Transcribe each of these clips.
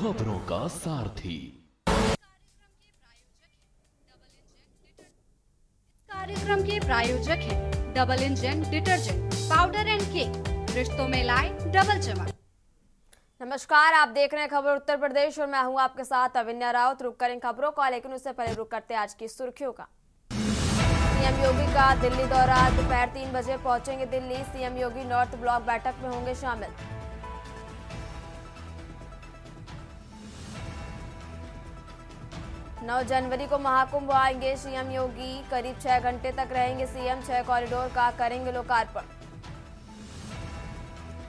खबरों का सारथी। कार्यक्रम के प्रायोजक हैं double engine detergent powder and cake, रिश्तों में लाए डबल चमक। नमस्कार, आप देख रहे हैं खबर उत्तर प्रदेश और मैं हूं आपके साथ अविन्या राउत। रुक करें खबरों का, लेकिन उससे पहले रुक करते हैं आज की सुर्खियों का। सीएम योगी का दिल्ली दौरा, दोपहर 3 बजे पहुंचेंगे दिल्ली। सीएम योगी नॉर्थ ब्लॉक बैठक में होंगे शामिल। 9 जनवरी को महाकुंभ आएंगे सीएम योगी, करीब 6 घंटे तक रहेंगे सीएम। 6 कॉरिडोर का करेंगे लोकार्पण।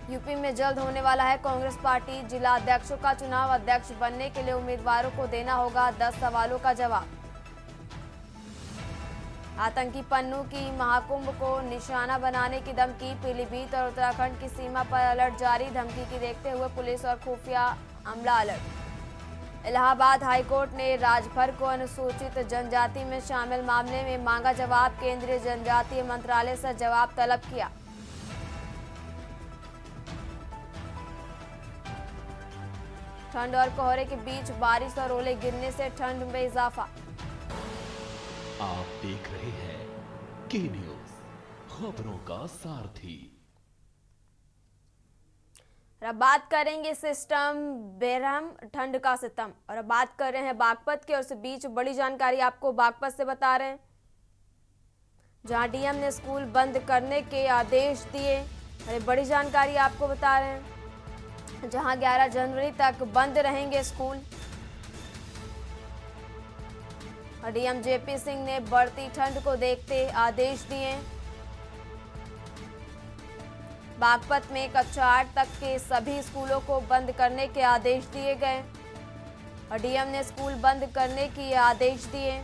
यूपी में जल्द होने वाला है कांग्रेस पार्टी जिला अध्यक्षों का चुनाव। अध्यक्ष बनने के लिए उम्मीदवारों को देना होगा 10 सवालों का जवाब। आतंकी पन्नू की महाकुंभ को निशाना बनाने की धमकी, पीलीभीत और उत्तराखंड की सीमा पर अलर्ट जारी। धमकी की देखते हुए पुलिस और खुफिया अमला अलर्ट। इलाहाबाद हाईकोर्ट ने राजभर को अनुसूचित जनजाति में शामिल मामले में मांगा जवाब। केंद्रीय जनजातीय मंत्रालय से जवाब तलब किया। ठंड और कोहरे के बीच बारिश और ओले गिरने से ठंड में इजाफा। आप देख रहे हैं के न्यूज, खबरों का सारथी। अब बात करेंगे सिस्टम बेरहम ठंड का सितम, और अब बात कर रहे हैं बागपत के। और इस बीच बड़ी जानकारी आपको बागपत से बता रहे हैं, जहां डीएम ने स्कूल बंद करने के आदेश दिए। अरे बड़ी जानकारी आपको बता रहे हैं, जहां 11 जनवरी तक बंद रहेंगे स्कूल। और डीएम जेपी सिंह ने बढ़ती ठंड को देखते आदेश दिए। बागपत में कक्षा 8 तक के सभी स्कूलों को बंद करने के आदेश दिए गए और डीएम ने स्कूल बंद करने के आदेश दिए।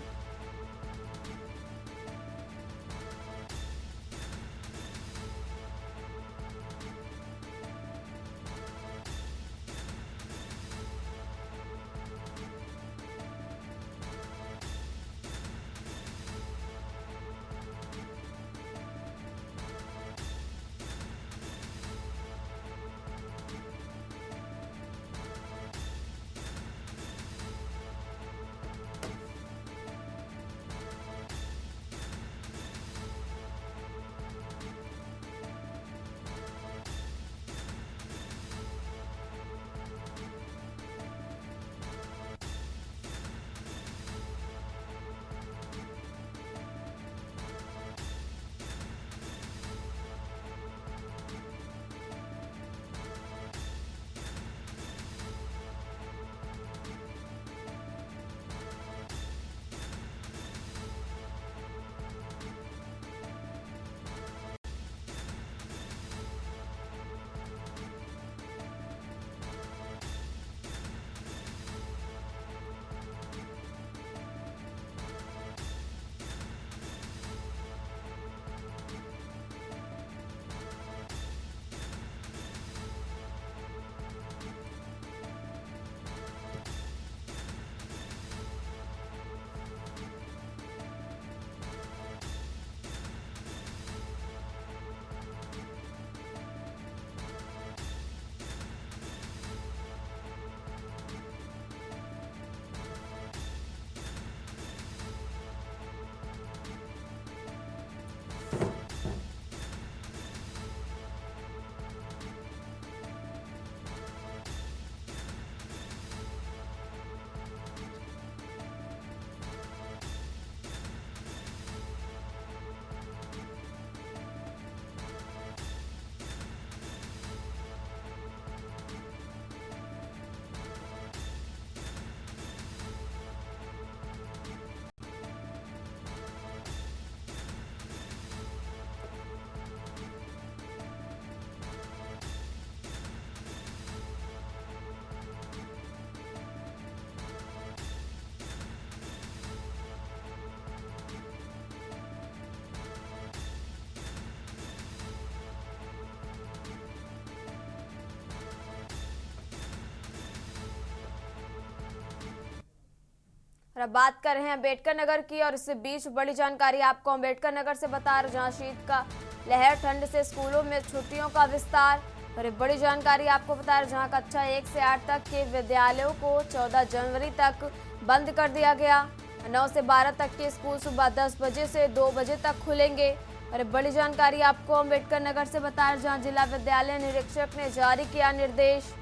और अब बात कर रहे हैं अम्बेडकर नगर की। और इस बीच बड़ी जानकारी आपको अम्बेडकर नगर से बता रहे, जहां शीत का लहर, ठंड से स्कूलों में छुट्टियों का विस्तार। और एक बड़ी जानकारी आपको बता रहे, जहां कक्षा 1 से 8 तक के विद्यालयों को 14 जनवरी तक बंद कर दिया गया। 9 से 12 तक के स्कूल सुबह 10 बजे से 2 बजे तक खुलेंगे। और एक बड़ी जानकारी आपको अम्बेडकर नगर से बता रहे, जहां जिला विद्यालय निरीक्षक ने जारी किया निर्देश।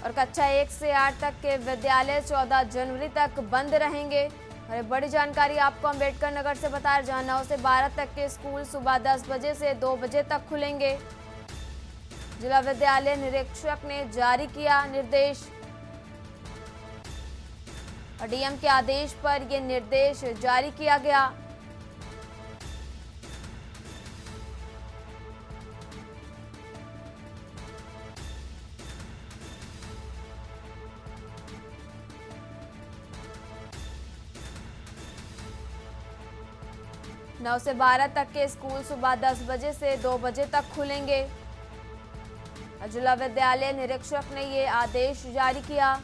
और कक्षा 1 से 8 तक के विद्यालय 14 जनवरी तक बंद रहेंगे। और बड़ी जानकारी आपको अम्बेडकर नगर से बता रहे, जहां 9 से 12 तक के स्कूल सुबह 10 बजे से 2 बजे तक खुलेंगे। जिला विद्यालय निरीक्षक ने जारी किया निर्देश और डीएम के आदेश पर यह निर्देश जारी किया गया। नौ से 12 तक के स्कूल सुबह 10 बजे से 2 बजे तक खुलेंगे। जिला विद्यालय निरीक्षक ने ये आदेश जारी किया।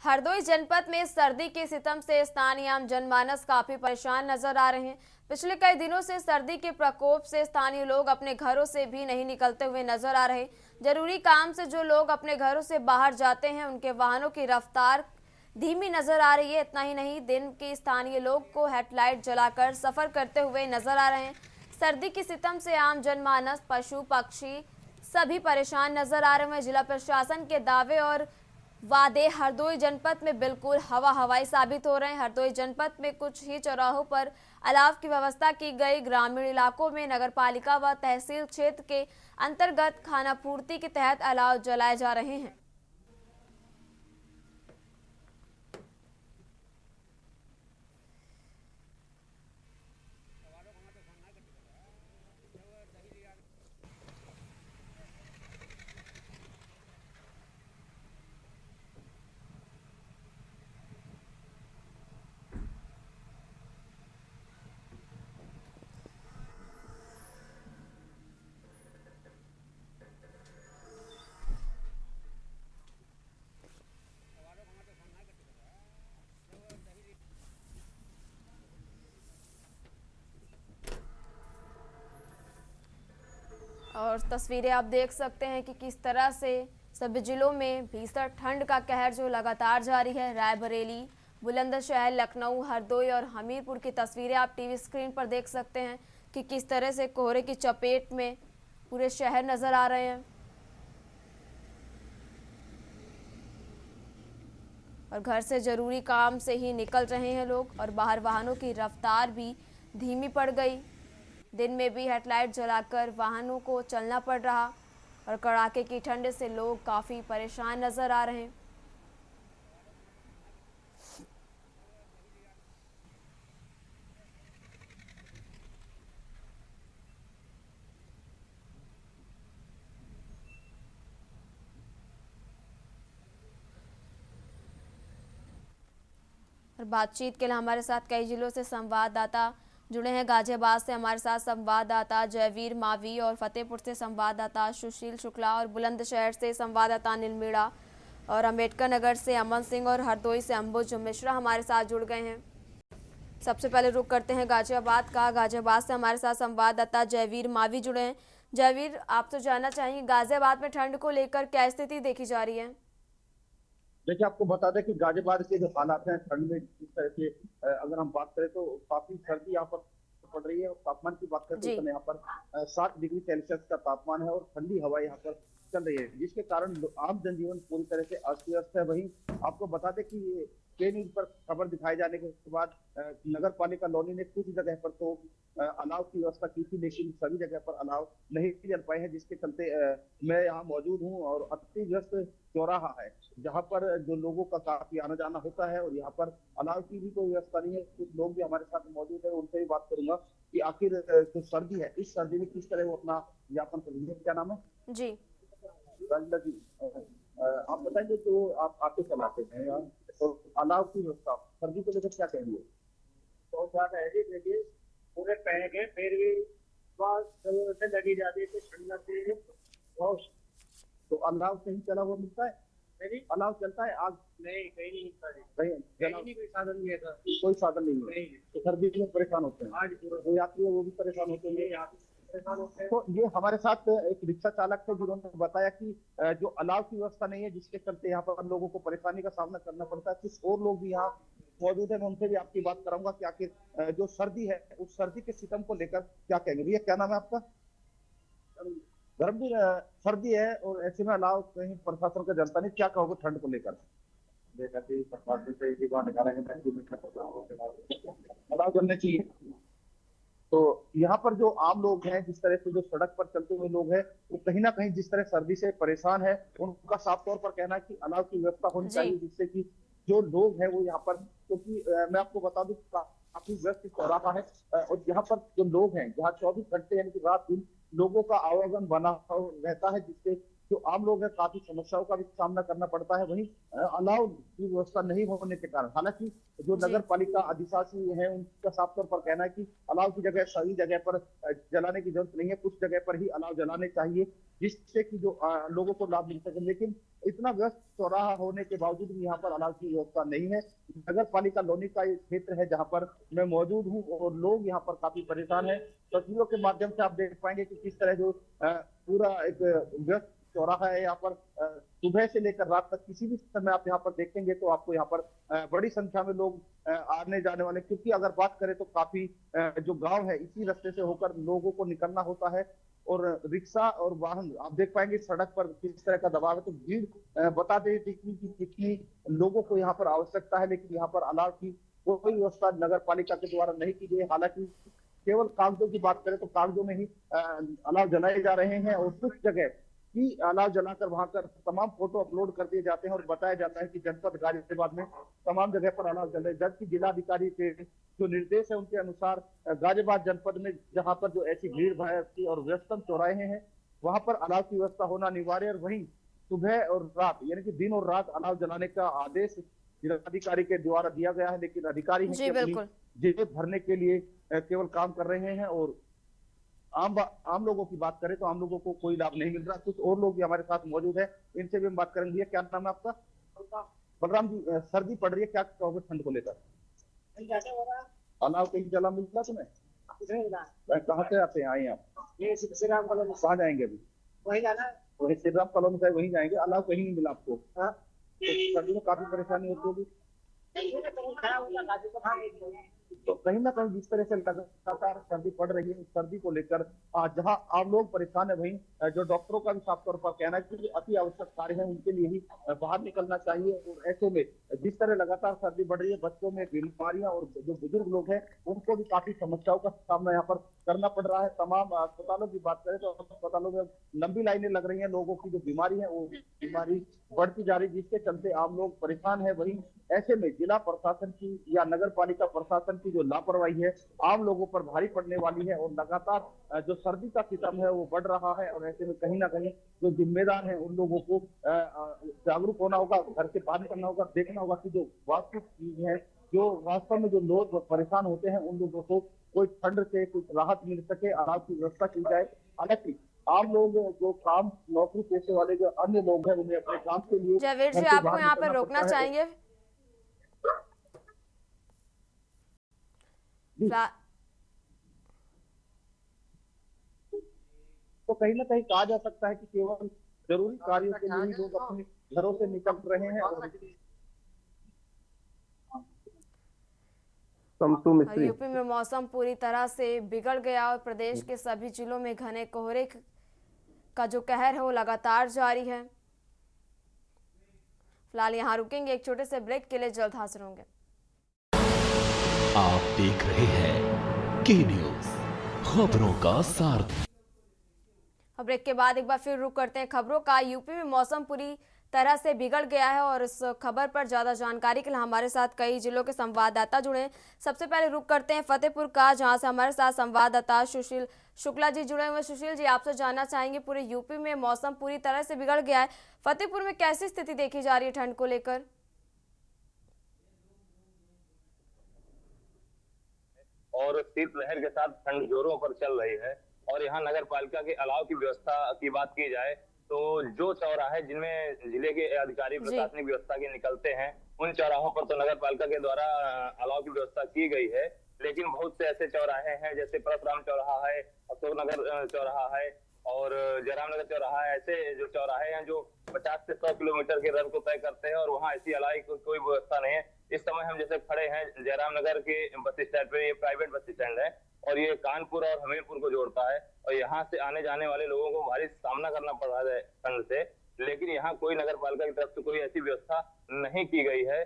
हरदोई जनपद में सर्दी के सितम से स्थानीय आम जनमानस काफी परेशान नजर आ रहे हैं। पिछले कई दिनों से सर्दी के प्रकोप से स्थानीय लोग अपने घरों से भी नहीं निकलते हुए नजर आ रहे। जरूरी काम से जो लोग अपने घरों से बाहर जाते हैं, उनके वाहनों की रफ्तार धीमी नजर आ रही है। इतना ही नहीं, दिन के स्थानीय लोग को हेडलाइट जलाकर सफर करते हुए नजर आ रहे हैं। सर्दी की सितम से आम जनमानस, पशु पक्षी सभी परेशान नजर आ रहे हैं। जिला प्रशासन के दावे और वादे हरदोई जनपद में बिल्कुल हवा हवाई साबित हो रहे हैं। हरदोई जनपद में कुछ ही चौराहों पर अलाव की व्यवस्था की गई। ग्रामीण इलाकों में नगरपालिका व तहसील क्षेत्र के अंतर्गत खानापूर्ति के तहत अलाव जलाए जा रहे हैं। और तस्वीरें आप देख सकते हैं कि किस तरह से सभी जिलों में भीषण ठंड का कहर जो लगातार जारी है। रायबरेली, बुलंदशहर, लखनऊ, हरदोई और हमीरपुर की तस्वीरें आप टीवी स्क्रीन पर देख सकते हैं कि किस तरह से कोहरे की चपेट में पूरे शहर नजर आ रहे हैं। और घर से जरूरी काम से ही निकल रहे हैं लोग और बाहर वाहनों की रफ्तार भी धीमी पड़ गई। दिन में भी हेडलाइट जलाकर वाहनों को चलना पड़ रहा और कड़ाके की ठंड से लोग काफ़ी परेशान नज़र आ रहे हैं। और बातचीत के लिए हमारे साथ कई जिलों से संवाददाता जुड़े हैं। गाजियाबाद से हमारे साथ संवाददाता जयवीर मावी और फतेहपुर से संवाददाता सुशील शुक्ला और बुलंदशहर से संवाददाता अनिल मीणा और अम्बेडकर नगर से अमन सिंह और हरदोई से अंबुज मिश्रा हमारे साथ जुड़ गए हैं। सबसे पहले रुख करते हैं गाजियाबाद का। गाजियाबाद से हमारे साथ संवाददाता जयवीर मावी जुड़े हैं। जयवीर, आपसे जानना चाहेंगे गाजियाबाद में ठंड को लेकर क्या स्थिति देखी जा रही है? देखिए, आपको बता दें कि गाजियाबाद के जो हालात हैं ठंड में, इस तरह के अगर हम बात करें तो काफी सर्दी यहाँ पर पड़ रही है। और तापमान की बात करें तो यहाँ पर 7 डिग्री सेल्सियस का तापमान है और ठंडी हवा यहाँ पर चल रही है, जिसके कारण आम जनजीवन पूरी तरह से अस्त व्यस्त है। वहीं आपको बता दें कि ये के न्यूज पर खबर दिखाए जाने के बाद नगर पालिका लौनी ने कुछ जगह पर तो अलाव की व्यवस्था की थी, लेकिन सभी जगह पर अलाव नहीं जल पाए हैं, जिसके चलते मैं यहाँ मौजूद हूँ और अति व्यस्त चौराहा है, जहाँ पर जो लोगों का काफी आना जाना होता है और यहाँ पर अलाव की भी कोई व्यवस्था नहीं है। कुछ लोग भी हमारे साथ मौजूद है, उनसे भी बात करूंगा कि आखिर जो सर्दी है, इस सर्दी में किस तरह वो अपना यापन कर रही है। क्या नाम है? जी। रंजना जी, आप बताएंगे तो आप आके चलाते हैं यहाँ, तो अलाव की व्यवस्था सर्दी को लेकर क्या कहेंगे? बहुत ज्यादा है जी। देखिए पूरे पैक है, फिर भी जरूरत से लगी जाती है, ठंडा से बहुत। तो अलाव कहीं चला हुआ मिलता है? नहीं अलाव चलता है? आग नहीं, कहीं नहीं मिलता जी। कहीं कहीं नहीं, कोई साधन नहीं है सर। कोई साधन नहीं है, नहीं, तो सर्दी में परेशान होते हैं। आज पूरा जो यात्री है वो भी परेशान होते हैं। ये आप परेशान होते हैं। तो ये हमारे साथ एक रिक्शा चालक थे, जिन्होंने बताया कि जो अलाव की व्यवस्था नहीं है, जिसके चलते यहाँ पर लोगों को परेशानी का सामना करना पड़ता है। कुछ और लोग भी यहाँ मौजूद है, मैं उनसे भी आपकी बात कराऊंगा कि आखिर जो सर्दी है उस सर्दी के सितम को लेकर क्या कहेंगे। भैया क्या नाम है आपका? गर्म भी सर्दी है और ऐसे में अलाव कहीं प्रशासन का जनता नहीं, क्या कहोगे ठंड को लेकर? अलाव जलने चाहिए। तो यहाँ पर जो आम लोग हैं, जिस तरह से जो सड़क पर चलते हुए लोग हैं, वो कहीं ना कहीं जिस तरह सर्दी से परेशान है, उनका साफ तौर पर कहना है कि अलाव की व्यवस्था होनी जी। चाहिए, जिससे कि जो लोग हैं वो यहाँ पर, क्योंकि मैं आपको बता दूं काफी व्यस्त चौराहा है और यहाँ पर जो लोग हैं, जहाँ 24 घंटे यानी कि रात दिन लोगों का आवागमन बना रहता है, जिससे जो आम लोग हैं काफी समस्याओं का भी सामना करना पड़ता है। वहीं अलाव की व्यवस्था नहीं होने के कारण, हालांकि जो जी। नगर पालिका अधिशासी है उनका साफ तौर पर कहना है कि अलाव की जगह सही जगह पर जलाने की जरूरत नहीं है, कुछ जगह पर ही अलाव जलाने चाहिए, जिससे कि जो लोगों को लाभ मिल सके। लेकिन इतना व्यस्त चौराहा होने के बावजूद भी यहाँ पर अलाव की व्यवस्था नहीं है। नगर पालिका लौनी का एक क्षेत्र है जहाँ पर मैं मौजूद हूँ और लोग यहाँ पर काफी परेशान है। तस्वीरों के माध्यम से आप देख पाएंगे कि किस तरह जो पूरा एक व्यस्त चौराहा है, यहाँ पर सुबह से लेकर रात तक किसी भी समय आप यहाँ पर देखेंगे तो आपको यहाँ पर बड़ी संख्या में लोग आने जाने वाले, क्योंकि अगर बात करें तो काफी जो गांव है इसी रास्ते से होकर लोगों को निकलना होता है और रिक्शा और वाहन आप देख पाएंगे सड़क पर किस तरह का दबाव है। तो भीड़ बता दें कि कितनी लोगों को यहाँ पर आवश्यकता है, लेकिन यहाँ पर अलाव की कोई व्यवस्था नगर पालिका के द्वारा नहीं की गई। हालांकि केवल कागजों की बात करें तो कागजों में ही अलाव जलाए जा रहे हैं और कुछ जगह की अलाव जलाकर वहां पर तमाम फोटो अपलोड कर दिए जाते हैं और बताया जाता है कि जनपद गाजियाबाद में तमाम जगह पर अलाव जल रहे, जबकि जिलाधिकारी के जो निर्देश है उनके अनुसार गाजियाबाद जनपद में जहां पर जो ऐसी भीड़ भाड़ और व्यस्तम चौराहे हैं वहां पर अलाव की व्यवस्था होना अनिवार्य है। और वहीं सुबह और रात यानी कि दिन और रात अलाव जलाने का आदेश जिलाधिकारी के द्वारा दिया गया है, लेकिन अधिकारी हैं जी, कि अपनी बिल्कुल। जेब भरने के लिए केवल काम कर रहे हैं और आम लोगों की बात करें तो आम लोगों को कोई लाभ नहीं मिल रहा। कुछ और लोग भी हमारे साथ मौजूद है, इनसे भी हम बात करेंगे। क्या नाम है आपका? बलराम जी, सर्दी पड़ रही है, क्या कहोगे ठंड को लेकर? अलाव कहीं जला मिल रहा तुम्हें? कहाँ से आते हैं? आए आप? ये श्री राम कॉलोनी कहाँ जाएंगे अभी? वही जाना है। वही श्री राम कॉलोनी से वहीं जाएंगे। अलाव कहीं नहीं मिला आपको? हाँ। तो सर्दी में काफी परेशानी होती होगी। खराब होगा गाड़ी को भाग। तो कहीं ना कहीं जिस तरह से लगातार सर्दी पड़ रही है, उस सर्दी को लेकर जहां आम लोग परेशान है, वहीं जो डॉक्टरों का भी साफ तौर पर कहना है कि अति आवश्यक कार्य है उनके लिए ही बाहर निकलना चाहिए। और ऐसे में जिस तरह लगातार सर्दी बढ़ रही है, बच्चों में बीमारियां और जो बुजुर्ग लोग हैं उनको भी काफी समस्याओं का सामना यहाँ पर करना पड़ रहा है। तमाम अस्पतालों की बात करें तो अस्पतालों में लंबी लाइनें लग रही है, लोगों की जो बीमारी है वो बीमारी बढ़ती जा रही है, जिसके चलते आम लोग परेशान है। वहीं ऐसे में जिला प्रशासन की या नगर पालिका प्रशासन की जो लापरवाही है आम लोगों पर भारी पड़ने वाली है और लगातार जो सर्दी का सितम है वो बढ़ रहा है। और ऐसे में कहीं ना कहीं जो जिम्मेदार है उन लोगों को जागरूक होना होगा, घर से बाहर निकलना होगा, देखना होगा कि जो वास्तविक चीज है, जो वास्तव में जो लोग परेशान होते हैं उन लोगों को कोई ठंड से कुछ राहत मिल सके, अलाव की व्यवस्था की जाए। हालांकि आम लोग जो काम नौकरी पेशे वाले जो अन्य लोग हैं उन्हें अपने काम के लिए जयवीर घर जी, से आपको बाहर यहाँ पर निकलना रोकना पड़ता है। चाहेंगे? तो कहीं ना कहीं कहा जा सकता है कि केवल जरूरी कार्यों के लिए ही लोग अपने घरों से निकल रहे हैं। और यूपी में मौसम पूरी तरह से बिगड़ गया और प्रदेश के सभी जिलों में घने कोहरे का जो कहर है वो लगातार जारी है। फिलहाल यहाँ रुकेंगे, एक छोटे से ब्रेक के लिए जल्द हाजिर होंगे। आप देख रहे हैं के न्यूज, खबरों का सारथी। अब ब्रेक के बाद एक बार फिर रुक करते हैं खबरों का। यूपी में मौसम पूरी तरह से बिगड़ गया है और इस खबर पर ज्यादा जानकारी के लिए हमारे साथ कई जिलों के संवाददाता जुड़े हैं। सबसे पहले रुक करते हैं फतेहपुर का, जहां से हमारे साथ संवाददाता सुशील शुक्ला जी जुड़े हुए। सुशील जी, आपसे जानना चाहेंगे, पूरे यूपी में मौसम पूरी तरह से बिगड़ गया है, फतेहपुर में कैसी स्थिति देखी जा रही है ठंड को लेकर? और शीतलहर के साथ ठंड जोरों पर चल रही है। और यहाँ नगर पालिका के अलाव की व्यवस्था की बात की जाए तो जो चौराहे जिनमें जिले के अधिकारी प्रशासनिक व्यवस्था के निकलते हैं, उन चौराहों पर तो नगर पालिका के द्वारा अलाव की व्यवस्था की गई है। लेकिन बहुत से ऐसे चौराहे हैं, जैसे परशुराम चौराहा है, अशोक नगर चौराहा है और जयराम नगर चौराहा है। ऐसे जो चौराहे हैं जो 50 से 100 किलोमीटर के रन को तय करते हैं और वहाँ ऐसी अलाव की कोई व्यवस्था नहीं है। इस समय हम जैसे खड़े हैं जयराम नगर के बस स्टैंड पे, ये प्राइवेट बस स्टैंड है और ये कानपुर और हमीरपुर को जोड़ता है और यहाँ से आने जाने वाले लोगों को भारी सामना करना पड़ रहा है ठंड से। लेकिन यहाँ कोई नगर पालिका की तरफ से कोई ऐसी व्यवस्था नहीं की गई है।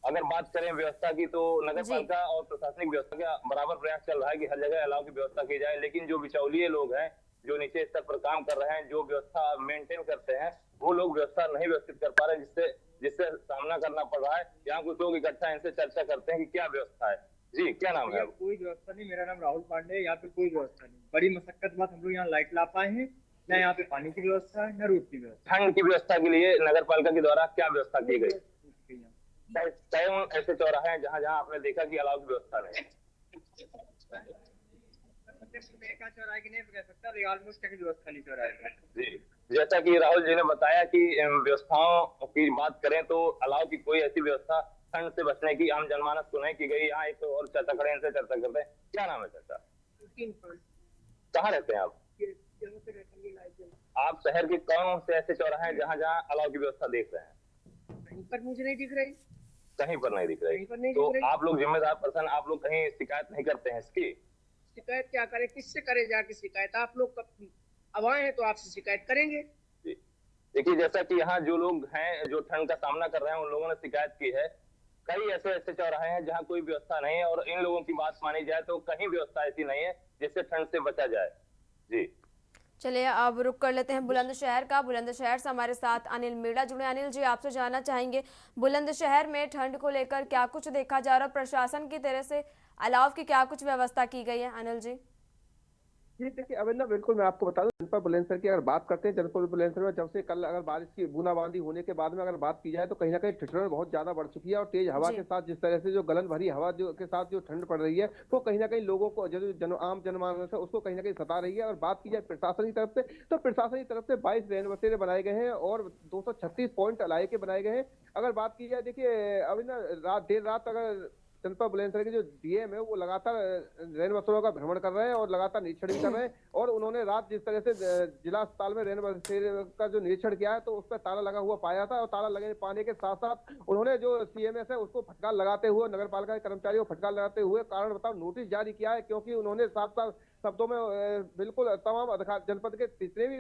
अगर बात करें व्यवस्था की तो नगर पालिका और प्रशासनिक व्यवस्था का बराबर प्रयास चल रहा है कि हर जगह अलाव की व्यवस्था की जाए। लेकिन जो बिचौलिए लोग हैं, जो नीचे स्तर पर काम कर रहे हैं, जो व्यवस्था मेंटेन करते हैं, वो लोग व्यवस्था नहीं व्यवस्थित कर पा रहे हैं, जिससे सामना करना पड़ रहा है। यहाँ कुछ लोग इकट्ठा इनसे चर्चा करते हैं कि क्या व्यवस्था है। जी, क्या नाम है? कोई व्यवस्था नहीं। मेरा नाम राहुल पांडे है। यहाँ पे कोई व्यवस्था नहीं। बड़ी मशक्कत बाद हम लोग यहाँ लाइट ला पाए हैं। न यहाँ पे पानी की व्यवस्था है, न रोड की व्यवस्था। ठंड की व्यवस्था के लिए नगर पालिका के द्वारा क्या व्यवस्था की गई? ऐसे चौराहे हैं जहाँ जहाँ आपने देखा कि अलाव की व्यवस्था नहीं। चौराहे की नहीं कह सकता, ऑलमोस्ट की व्यवस्था नहीं चौराहे। जी, जैसा कि राहुल जी ने बताया कि व्यवस्थाओं की बात करें तो अलाव की कोई ऐसी व्यवस्था ठंड से बचने की आम जनमानस को नहीं की गई। यहाँ एक और चर्चा करें, इनसे चर्चा करते हैं। क्या नाम है चाचा? कहाँ रहते हैं आप? आप शहर के कौन से ऐसे चौराहे हैं जहाँ जहाँ अलाव की व्यवस्था देख रहे हैं? कहीं पर मुझे नहीं दिख रही। कहीं पर नहीं दिख रही। तो आप लोग जिम्मेदार पर्सन, आप लोग कहीं शिकायत नहीं करते हैं इसकी? शिकायत क्या करे, किससे करे जाके शिकायत? आप लोग कब अब आए हैं तो आपसे शिकायत करेंगे। देखिए, जैसा कि यहाँ जो लोग हैं जो ठंड का सामना कर रहे हैं, उन लोगों ने शिकायत की है। कई ऐसे चौराहे हैं जहाँ कोई व्यवस्था नहीं है और इन लोगों की बात मानी जाए तो कहीं व्यवस्था ऐसी नहीं है जिससे ठंड से बचा जाए। जी, चलिए अब रुक कर लेते हैं बुलंदशहर का। बुलंदशहर से हमारे साथ अनिल मीणा जुड़े। अनिल जी, आपसे जानना चाहेंगे, बुलंदशहर में ठंड को लेकर क्या कुछ देखा जा रहा है, प्रशासन की तरह से अलाव की क्या कुछ व्यवस्था की गई है? अनिल जी जी देखिए अविंदा, बिल्कुल मैं आपको बता दूं, जनपद बुलंदशहर की अगर बात करते हैं, जनपद बुलंदशहर में जब से कल अगर बारिश की बूंदाबांदी होने के बाद में अगर बात की जाए तो कहीं ना कहीं ठिठुरन बहुत ज्यादा बढ़ चुकी है और तेज हवा के साथ जिस तरह से जो गलन भरी हवा जो के साथ जो ठंड पड़ रही है वो कहीं ना कहीं लोगों को जो आम जनमानस है उसको कहीं ना कहीं सता रही है। और बात की जाए प्रशासन की तरफ से तो प्रशासन की तरफ से 22 रैन बसेरे बनाए गए हैं और 236 पॉइंट अलाये के बनाए गए हैं। अगर बात की जाए, देखिए अविंदा, देर रात अगर जनपद बुलंदशहर के जो डीएम है वो लगातार रैन बसेरों का भ्रमण कर रहे हैं और लगातार निरीक्षण भी कर रहे हैं। और उन्होंने रात जिस तरह से जिला अस्पताल में रैन बसेरे का जो निरीक्षण किया है तो उस पर ताला लगा हुआ पाया था और ताला लगे पाने के साथ साथ उन्होंने जो सीएमएस है उसको फटकार लगाते हुए, नगर पालिका के कर्मचारियों को फटकार लगाते हुए कारण बताओ नोटिस जारी किया है। क्योंकि उन्होंने साफ साफ शब्दों में बिल्कुल तमाम जनपद के जितने भी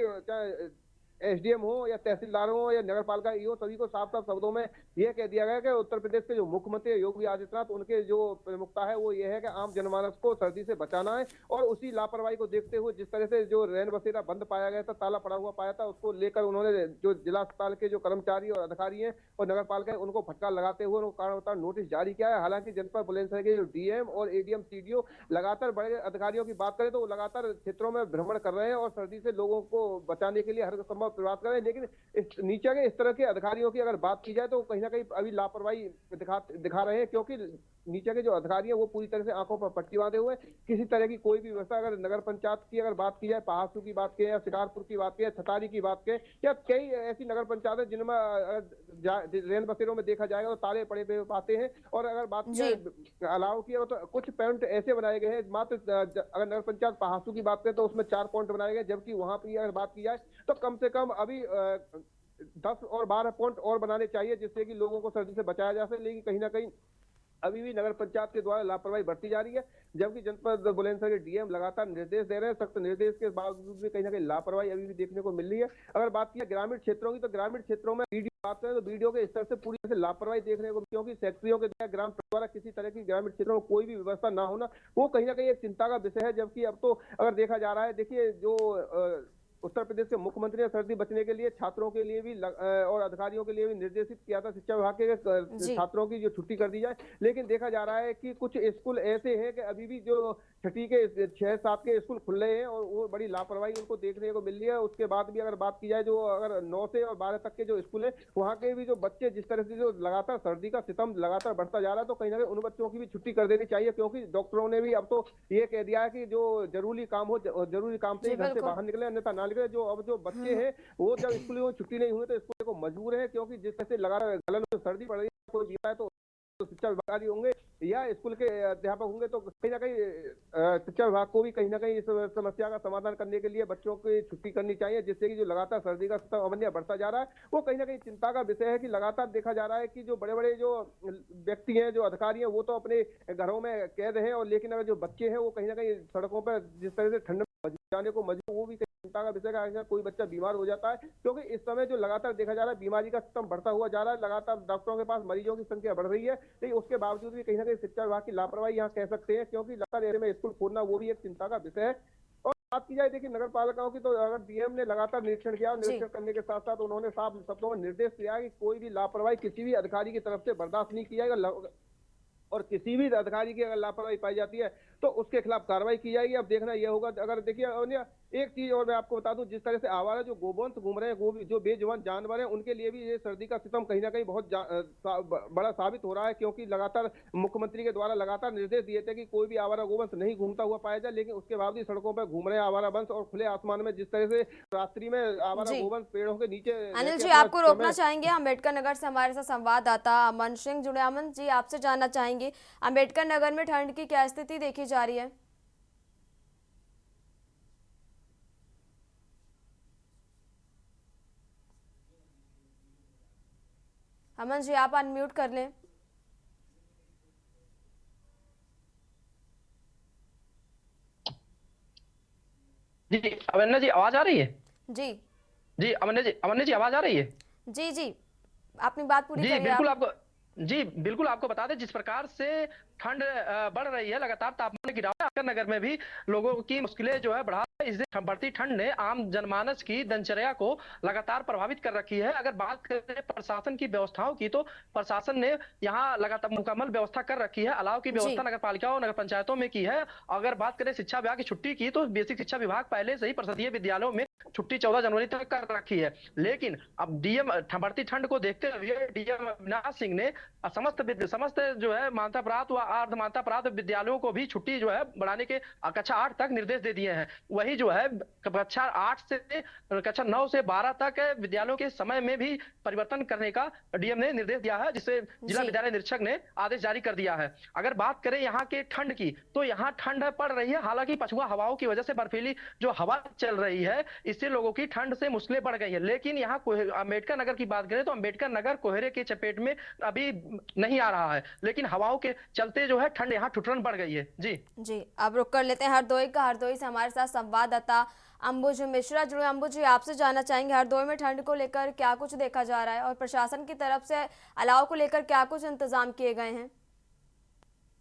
एसडीएम हो या तहसीलदार हो या नगर पालिका ईओ, सभी को साफ साफ शब्दों में यह कह दिया गया कि उत्तर प्रदेश के जो मुख्यमंत्री योगी आदित्यनाथ, उनके जो प्रमुखता है वो ये है कि आम जनमानस को सर्दी से बचाना है। और उसी लापरवाही को देखते हुए जिस तरह से जो रैन बसेरा बंद पाया गया था, ताला पड़ा हुआ पाया था, उसको लेकर उन्होंने जो जिला अस्पताल के जो कर्मचारी और अधिकारी हैं और नगर पालिका उनको फटकार लगाते हुए उनको कारण बताओ नोटिस जारी किया है। हालांकि जनपद बुलंदशहर के जो डीएम और एडीएम सीडीओ लगातार बड़े अधिकारियों की बात करें तो वो लगातार क्षेत्रों में भ्रमण कर रहे हैं और सर्दी से लोगों को बचाने के लिए हर संभव प्रयास कर रहे हैं। लेकिन नीचे के इस तरह के अधिकारियों की अगर बात की जाए तो कहीं ना कहीं अभी लापरवाही दिखा रहे हैं। क्योंकि नीचे के जो अधिकारी हैं वो पूरी तरह से आंखों पर पट्टी बांधे हुए, किसी तरह की कोई भी व्यवस्था, अगर नगर पंचायत की अगर बात की जाए, पहाड़सू की बात की या शिकारपुर की बात की या छतारी की बात की या कई ऐसी नगर पंचायत है जिनमें रैन बसेरों में देखा जाएगा तो ताले पड़े हुए पाते हैं। और अगर बात की जाए अलाव की तो कुछ पॉइंट ऐसे बनाए गए हैं, मात्र अगर नगर पंचायत पहाड़सू की बात करें तो उसमें 4 पॉइंट बनाए गए, जबकि वहां पर अगर बात की जाए तो कम से कम अभी 10 और 12 पॉइंट और बनाने चाहिए जिससे कि लोगों को सर्दी से बचाया जा सके। लेकिन कहीं ना कहीं अभी भी नगर पंचायत के द्वारा लापरवाही बरती जा रही है, जबकि जनपद बुलंदशहर के डीएम लगातार निर्देश दे रहे हैं। सख्त निर्देश के बावजूद भी कहीं ना कहीं लापरवाही अभी भी देखने को मिल रही है। अगर बात की ग्रामीण क्षेत्रों की, तो ग्रामीण क्षेत्रों में बात करें तो वीडियो के स्तर से पूरी तरह से लापरवाही देखने को, क्योंकि फैक्ट्रियों के ग्राम द्वारा किसी तरह की ग्रामीण क्षेत्रों में कोई भी व्यवस्था ना होना, वो कहीं ना कहीं एक चिंता का विषय है। जबकि अब तो अगर देखा जा रहा है, देखिए जो उत्तर प्रदेश के मुख्यमंत्री ने सर्दी बचने के लिए छात्रों के लिए भी और अधिकारियों के लिए भी निर्देशित किया था, शिक्षा विभाग के छात्रों की जो छुट्टी कर दी जाए। लेकिन देखा जा रहा है कि कुछ स्कूल ऐसे हैं कि अभी भी जो छठी के 6-7 के स्कूल खुल रहे हैं और वो बड़ी लापरवाही उनको देखने को मिल रही है। उसके बाद भी अगर बात की जाए, जो अगर 9 से और 12 तक के जो स्कूल है, वहाँ के भी जो बच्चे जिस तरह से जो लगातार सर्दी का सितम लगातार बढ़ता जा रहा है, तो कहीं ना कहीं उन बच्चों की भी छुट्टी कर देनी चाहिए, क्योंकि डॉक्टरों ने भी अब तो ये कह दिया है कि जो जरूरी काम हो, जरूरी काम से ही घर से बाहर निकले, अन्यथा ना निकले। जो अब जो बच्चे हैं वो जब स्कूल में छुट्टी नहीं हुई तो स्कूल को मजबूर है, क्योंकि जिस तरह से लगातार गलन में सर्दी पड़ रही है, कोई बीमार है तो शिक्षा विभाग होंगे या स्कूल के अध्यापक होंगे, तो कहीं ना कहीं शिक्षा विभाग को भी कहीं ना कहीं इस समस्या का समाधान करने के लिए बच्चों की छुट्टी करनी चाहिए, जिससे कि जो लगातार सर्दी का स्तर अवन्य बढ़ता जा रहा है, वो कहीं ना कहीं चिंता का विषय है। कि लगातार देखा जा रहा है कि जो बड़े बड़े जो व्यक्ति हैं, जो अधिकारी हैं, वो तो अपने घरों में कैद हैं, और लेकिन अगर जो बच्चे हैं वो कहीं ना कहीं सड़कों पर जिस तरह से ठंड में जाने को मजबूर, वो भी चिंता का विषय है। अगर कोई बच्चा बीमार हो जाता है, क्योंकि इस समय जो लगातार देखा जा रहा है बीमारी का सिस्टम बढ़ता हुआ जा रहा है, लगातार डॉक्टरों के पास मरीजों की संख्या बढ़ रही है, लेकिन उसके बावजूद भी कहीं ना कहीं शिक्षा विभाग की लापरवाही यहाँ कह सकते हैं, क्योंकि लगातार एरिया में स्कूल खोलना वो भी एक चिंता का विषय है। और बात की जाए देखिए नगर पालिकाओं की, तो अगर डीएम ने लगातार निरीक्षण किया, निरीक्षण करने के साथ साथ उन्होंने साफ शब्दों में निर्देश दिया कि कोई भी लापरवाही किसी भी अधिकारी की तरफ से बर्दाश्त नहीं किया जाएगा, और किसी भी अधिकारी की अगर लापरवाही पाई जाती है तो उसके खिलाफ कार्रवाई की जाएगी। अब देखना यह होगा, अगर देखिए एक चीज और मैं आपको बता दूं, जिस तरह से आवारा जो गोवंश घूम रहे हैं, जो बेजुबान जानवर हैं, उनके लिए भी ये सर्दी का सितम कहीं ना कहीं बहुत बड़ा साबित हो रहा है, क्योंकि लगातार मुख्यमंत्री के द्वारा लगातार निर्देश दिए थे कि कोई भी आवारा गोवंश नहीं घूमता हुआ पाया जाए, लेकिन उसके बावजूद सड़कों पर घूम रहे हैं आवारा वंश, और खुले आसमान में जिस तरह से रात्रि में आवारा गोवंश पेड़ों के नीचे। अनिल जी, आपको रोकना चाहेंगे, अम्बेडकर नगर से हमारे साथ संवाददाता अमन सिंह जुड़े। अमन जी, आपसे जानना चाहेंगे अम्बेडकर नगर में ठंड की क्या स्थिति देखी जा रही है? अमन जी, आप अनम्यूट कर लें। जी अवन्या जी, आवाज आ रही है? जी जी अवन्या जी आवाज आ रही है? जी जी, अपनी बात पूरी करिए। बिल्कुल आपको बता दें, जिस प्रकार से ठंड बढ़ रही है, लगातार तापमान की गिरावट नगर में भी लोगों की मुश्किलें जो है बढ़ा, इससे बढ़ती ठंड ने आम जनमानस की दिनचर्या को लगातार प्रभावित कर रखी है। अगर बात करें प्रशासन की व्यवस्थाओं की, तो प्रशासन ने यहाँ लगातार मुकम्मल व्यवस्था कर रखी है। अलाव की व्यवस्था नगर पालिकाओं नगर पंचायतों में की है। अगर बात करें शिक्षा विभाग की छुट्टी की, तो बेसिक शिक्षा विभाग पहले से ही परिषदीय विद्यालयों में छुट्टी 14 जनवरी तक कर रखी है। लेकिन अब डीएम बढ़ती ठंड को देखते हुए डीएम अविनाश सिंह ने समस्त जो है मान्यता प्राप्त व अर्ध मान्यता प्राप्त विद्यालयों को भी छुट्टी जो है बढ़ाने के कक्षा 8 तक निर्देश दे दिए हैं। वही जो है कक्षा 8 से कक्षा 9 से 12 तक विद्यालयों के समय में भी परिवर्तन करने का डीएम ने निर्देश दिया है, जिसे जिला विद्यालय निरीक्षक ने आदेश जारी कर दिया है। अगर बात करें यहाँ के ठंड की, तो यहाँ ठंड पड़ रही है, हालांकि पछुआ हवाओं की वजह से बर्फीली जो हवा चल रही है, इससे लोगों की ठंड से मुश्किलें बढ़ गई है। लेकिन यहाँ अम्बेडकर नगर की बात करें तो अम्बेडकर नगर कोहरे के चपेट में अभी नहीं आ रहा है, लेकिन हवाओं के चलते जो है ठंड यहाँ ठुठुरन बढ़ गई है। जी अब रुक कर लेते हैं हरदोई से हमारे साथ संवाददाता अंबुज मिश्रा जुड़े। अंबुज जी, आपसे जानना चाहेंगे हरदोई में ठंड को लेकर क्या कुछ देखा जा रहा है और प्रशासन की तरफ से अलाव को लेकर क्या कुछ इंतजाम किए गए हैं?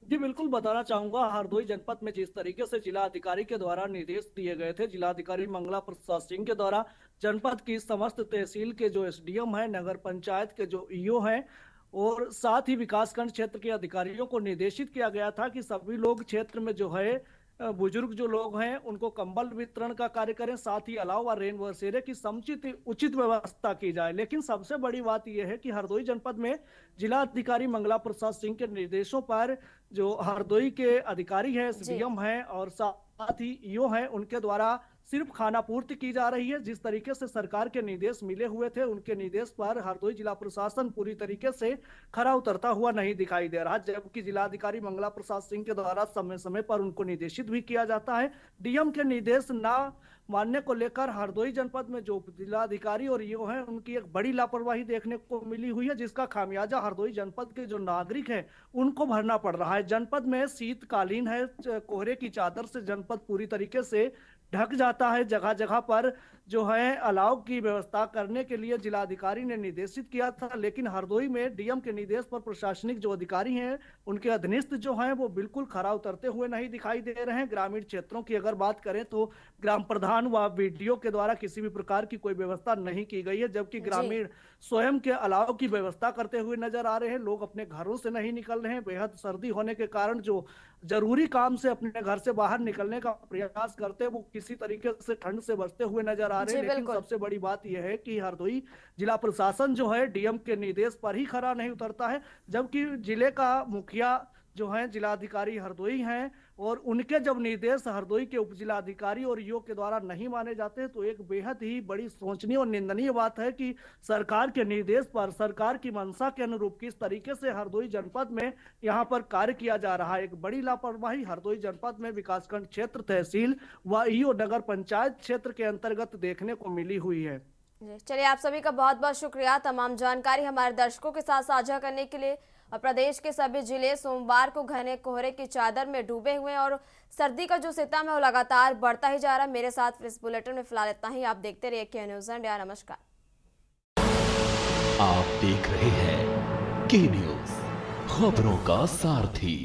जी बिल्कुल, बताना चाहूंगा हरदोई जनपद में जिस तरीके से जिला अधिकारी के द्वारा निर्देश दिए गए थे, जिला अधिकारी मंगला प्रसाद सिंह के द्वारा जनपद की समस्त तहसील के जो एसडीएम है, नगर पंचायत के जो ईओ हैं और साथ ही विकासखंड क्षेत्र के अधिकारियों को निर्देशित किया गया था कि सभी लोग क्षेत्र में जो है बुजुर्ग जो लोग हैं उनको कंबल वितरण का कार्य करें, साथ ही अलाव व रेन बसेरे की समुचित उचित व्यवस्था की जाए। लेकिन सबसे बड़ी बात यह है कि हरदोई जनपद में जिला अधिकारी मंगला प्रसाद सिंह के निर्देशों पर जो हरदोई के अधिकारी हैं, एसडीएम हैं और साथ ही ईओ हैं, उनके द्वारा सिर्फ खानापूर्ति की जा रही है। जिस तरीके से सरकार के निर्देश मिले हुए थे, उनके निर्देश पर हरदोई जिला प्रशासन पूरी तरीके से खरा उतरता हुआ नहीं दिखाई दे रहा, जबकि जिलाधिकारी मंगला प्रसाद सिंह के द्वारा समय समय पर उनको निर्देशित भी किया जाता है। डीएम के निर्देश ना मानने को लेकर हरदोई जनपद में जो जिलाधिकारी और ईओ हैं, उनकी एक बड़ी लापरवाही देखने को मिली हुई है, जिसका खामियाजा हरदोई जनपद के जो नागरिक हैं उनको भरना पड़ रहा है। जनपद में शीतकालीन है, कोहरे की चादर से जनपद पूरी तरीके से ढक जाता है। जगह जगह पर जो है अलाव की व्यवस्था करने के लिए जिलाधिकारी ने निर्देशित किया था, लेकिन हरदोई में डीएम के निर्देश पर प्रशासनिक जो अधिकारी हैं, उनके अधीनस्थ जो हैं, वो बिल्कुल खरा उतरते हुए नहीं दिखाई दे रहे हैं। ग्रामीण क्षेत्रों की अगर बात करें तो ग्राम प्रधान व बीडीओ के द्वारा किसी भी प्रकार की कोई व्यवस्था नहीं की गई है, जबकि ग्रामीण स्वयं के अलाव की व्यवस्था करते हुए नजर आ रहे हैं। लोग अपने घरों से नहीं निकल रहे हैं। बेहद सर्दी होने के कारण जो जरूरी काम से अपने घर से बाहर निकलने का प्रयास करते हैं, वो किसी तरीके से ठंड से बचते हुए नजर आ रहे हैं। लेकिन सबसे बड़ी बात यह है कि हरदोई जिला प्रशासन जो है डीएम के निर्देश पर ही खरा नहीं उतरता है, जबकि जिले का मुखिया जो है जिलाधिकारी हरदोई हैं, और उनके जब निर्देश हरदोई के उप जिलाधिकारी और ईओ के द्वारा नहीं माने जाते, तो एक बेहद ही बड़ी सोचनीय और निंदनीय बात है कि सरकार के निर्देश पर, सरकार की मंशा के अनुरूप किस तरीके से हरदोई जनपद में यहाँ पर कार्य किया जा रहा है। एक बड़ी लापरवाही हरदोई जनपद में विकासखंड क्षेत्र, तहसील व ईओ नगर पंचायत क्षेत्र के अंतर्गत देखने को मिली हुई है। चलिए, आप सभी का बहुत बहुत शुक्रिया तमाम जानकारी हमारे दर्शकों के साथ साझा करने के लिए। और प्रदेश के सभी जिले सोमवार को घने कोहरे की चादर में डूबे हुए हैं और सर्दी का जो सितम है वो लगातार बढ़ता ही जा रहा है। मेरे साथ इस बुलेटिन में फिलहाल इतना ही। आप देखते रहिए के न्यूज़ इंडिया। नमस्कार। आप देख रहे हैं के न्यूज़, खबरों का सारथी।